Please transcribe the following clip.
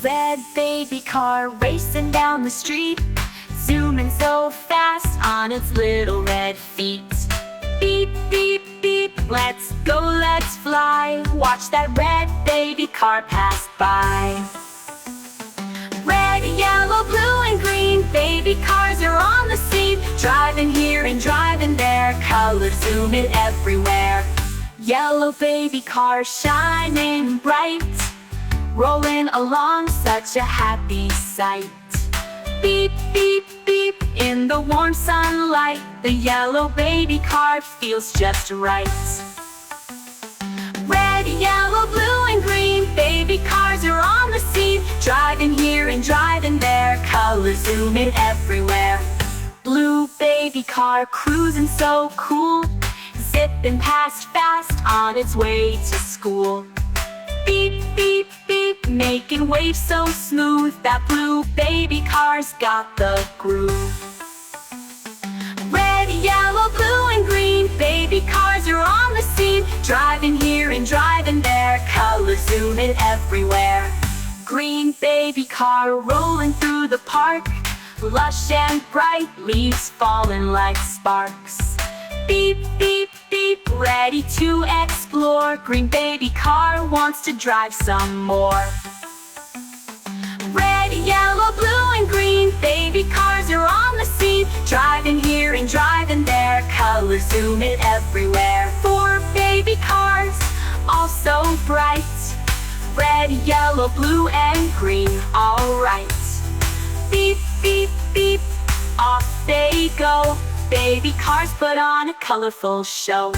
red baby car racing down the street, zooming so fast on its little red feet. Beep, beep, beep, let's go, let's fly. Watch that red baby car pass by. Red, yellow, blue, and green baby cars are on the scene, driving here and driving there, colors zooming everywhere. Yellow baby car shining bright, rolling along, such a happy sight. Beep, beep, beep, in the warm sunlight, the yellow baby car feels just right. Red, yellow, blue, and green baby cars are on the scene, driving here and driving there, colors zooming everywhere. Blue baby car cruising so cool, zipping past fast on its way to school. Beep, beep, beep, making waves so smooth, that blue baby car's got the groove. Red, yellow, blue, and green baby cars are on the scene, driving here and driving there, colors zooming everywhere. Green baby car rolling through the park, lush and bright, leaves falling like sparks. Beep, beep, beep, ready to explore, green baby car wants to drive some more. Red, yellow, blue, and green baby cars are on the scene, driving here and driving there, colors zooming everywhere. Four baby cars, all so bright, red, yellow, blue, and green, alright. Beep, beep, beep, off they go, baby cars put on a colorful show.